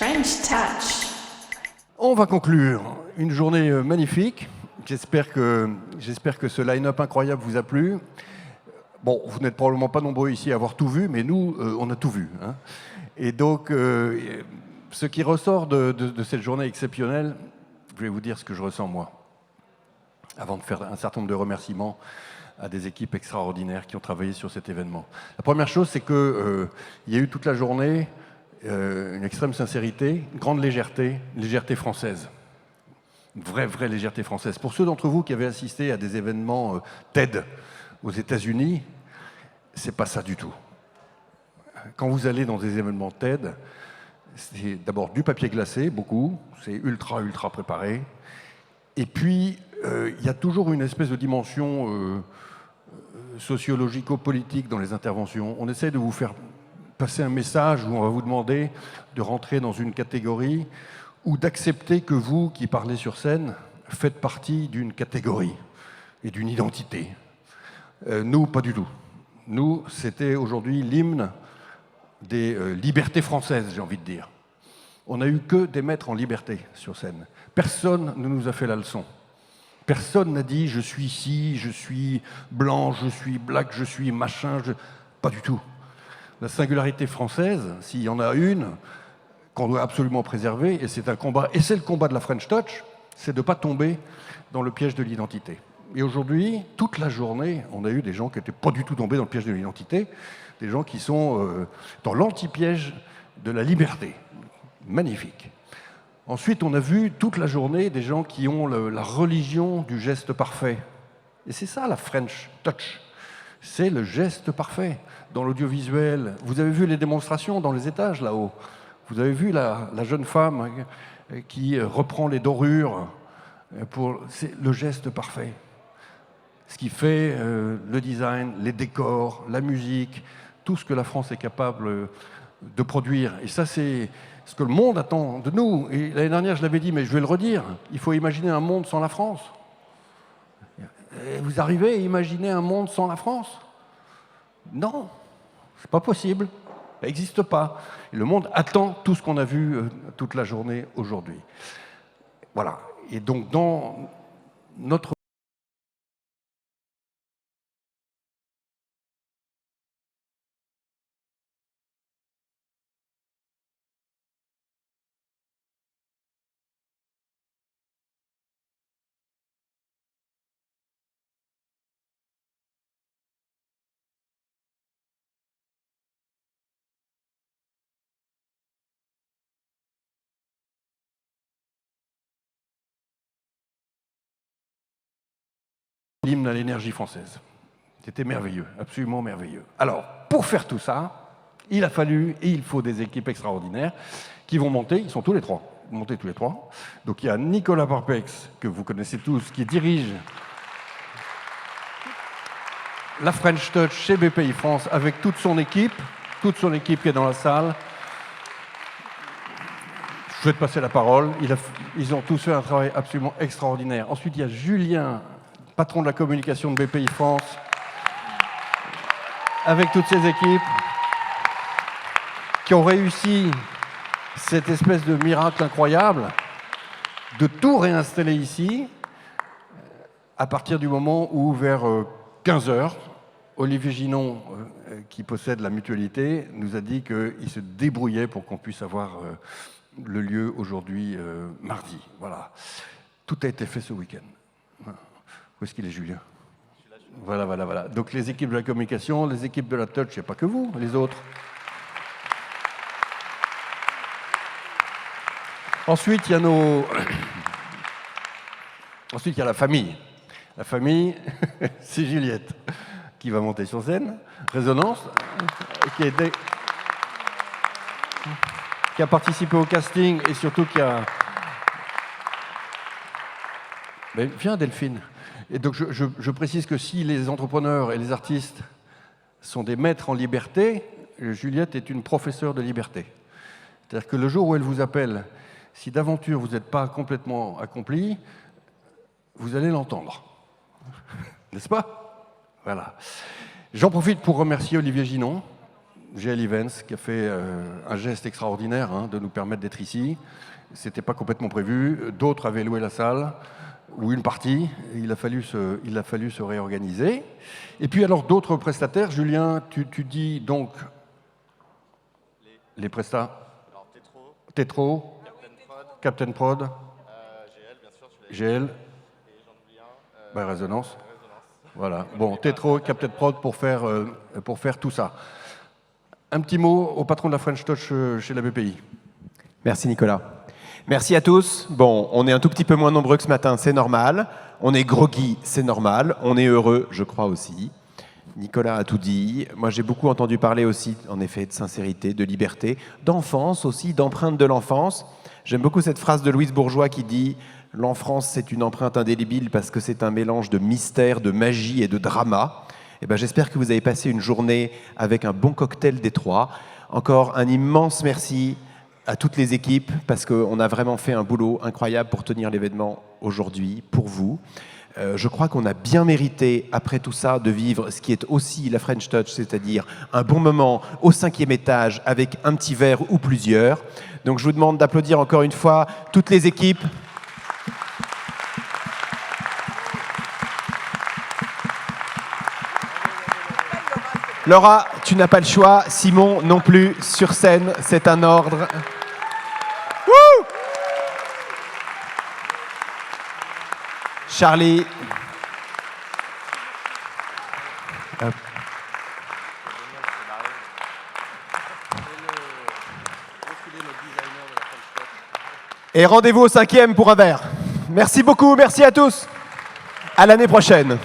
French Touch. On va conclure une journée magnifique. J'espère que ce line-up incroyable vous a plu. Bon, vous n'êtes probablement pas nombreux ici à avoir tout vu, mais nous, on a tout vu. Hein. Et donc, ce qui ressort de cette journée exceptionnelle, je vais vous dire ce que je ressens moi, avant de faire un certain nombre de remerciements à des équipes extraordinaires qui ont travaillé sur cet événement. La première chose, c'est qu'il y a eu toute la journée une extrême sincérité, une grande légèreté, une légèreté française. Une vraie légèreté française. Pour ceux d'entre vous qui avaient assisté à des événements TED aux États-Unis, c'est pas ça du tout. Quand vous allez dans des événements TED, c'est d'abord du papier glacé, beaucoup, c'est ultra préparé. Et puis, il y a toujours une espèce de dimension sociologico-politique dans les interventions. On essaie de vous faire passer un message où on va vous demander de rentrer dans une catégorie ou d'accepter que vous, qui parlez sur scène, faites partie d'une catégorie et d'une identité. Nous, pas du tout. Nous, c'était aujourd'hui l'hymne des libertés françaises, j'ai envie de dire. On n'a eu que des maîtres en liberté sur scène. Personne ne nous a fait la leçon. Personne n'a dit « je suis ci, je suis blanc, je suis black, je suis machin ». Pas du tout. La singularité française, s'il y en a une, qu'on doit absolument préserver, et c'est un combat, et c'est le combat de la French Touch, c'est de ne pas tomber dans le piège de l'identité. Et aujourd'hui, toute la journée, on a eu des gens qui n'étaient pas du tout tombés dans le piège de l'identité, des gens qui sont dans l'anti-piège de la liberté. Magnifique. Ensuite, on a vu toute la journée des gens qui ont la religion du geste parfait. Et c'est ça la French Touch. C'est le geste parfait. Dans l'audiovisuel, vous avez vu les démonstrations dans les étages là-haut. Vous avez vu la jeune femme qui reprend les dorures. C'est le geste parfait. Ce qui fait le design, les décors, la musique, tout ce que la France est capable de produire. Et ça, c'est ce que le monde attend de nous. Et l'année dernière, je l'avais dit, mais je vais le redire, il faut imaginer un monde sans la France. Et vous arrivez à imaginer un monde sans la France? Non, c'est pas possible. Ça n'existe pas. Et le monde attend tout ce qu'on a vu toute la journée aujourd'hui. Voilà. Et donc, dans notre l'hymne à l'énergie française. C'était merveilleux, absolument merveilleux. Alors, pour faire tout ça, il a fallu, et il faut des équipes extraordinaires qui vont monter, ils sont tous les trois, montés tous les trois. Donc il y a Nicolas Parpex, que vous connaissez tous, qui dirige la French Touch chez BPI France avec toute son équipe qui est dans la salle. Je vais te passer la parole. Ils ont tous fait un travail absolument extraordinaire. Ensuite, il y a Julien, patron de la communication de BPI France, avec toutes ses équipes, qui ont réussi cette espèce de miracle incroyable de tout réinstaller ici, à partir du moment où, vers 15h, Olivier Ginon, qui possède la mutualité, nous a dit qu'il se débrouillait pour qu'on puisse avoir le lieu aujourd'hui, mardi. Voilà. Tout a été fait ce week-end. Où est-ce qu'il est, Julien? Voilà. Donc les équipes de la communication, les équipes de la touch, il n'y a pas que vous, les autres. Ensuite, il y a Ensuite, il y a la famille. La famille, c'est Juliette qui va monter sur scène. Résonance, qui a participé au casting et surtout qui a... Mais viens, Delphine. Et donc, je précise que si les entrepreneurs et les artistes sont des maîtres en liberté, Juliette est une professeure de liberté. C'est-à-dire que le jour où elle vous appelle, si d'aventure vous n'êtes pas complètement accompli, vous allez l'entendre. N'est-ce pas? Voilà. J'en profite pour remercier Olivier Ginon, GL Events, qui a fait un geste extraordinaire de nous permettre d'être ici. Ce n'était pas complètement prévu. D'autres avaient loué la salle, ou une partie. Il a fallu se réorganiser. Et puis alors d'autres prestataires. Julien, tu dis donc les prestats. Alors Tetro, Captain Prod, GL, bien sûr, tu l'as GL, et j'en oublie un. Résonance. Résonance. Voilà. Bon, Tetro, Captain Prod pour faire tout ça. Un petit mot au patron de la French Touch chez la BPI. Merci Nicolas. Merci à tous. Bon, on est un tout petit peu moins nombreux que ce matin, c'est normal. On est groggy, c'est normal. On est heureux, je crois aussi. Nicolas a tout dit. Moi, j'ai beaucoup entendu parler aussi, en effet, de sincérité, de liberté, d'enfance aussi, d'empreinte de l'enfance. J'aime beaucoup cette phrase de Louise Bourgeois qui dit « L'enfance, c'est une empreinte indélébile parce que c'est un mélange de mystère, de magie et de drama ». Eh ben, j'espère que vous avez passé une journée avec un bon cocktail des trois. Encore un immense merci à toutes les équipes parce qu'on a vraiment fait un boulot incroyable pour tenir l'événement aujourd'hui, pour vous. Je crois qu'on a bien mérité, après tout ça, de vivre ce qui est aussi la French Touch, c'est-à-dire un bon moment au 5e étage avec un petit verre ou plusieurs. Donc je vous demande d'applaudir encore une fois toutes les équipes. Laura, tu n'as pas le choix. Simon non plus sur scène, c'est un ordre. Wouh! Charlie. Hop. Et rendez-vous au 5e pour un verre. Merci beaucoup, merci à tous. À l'année prochaine.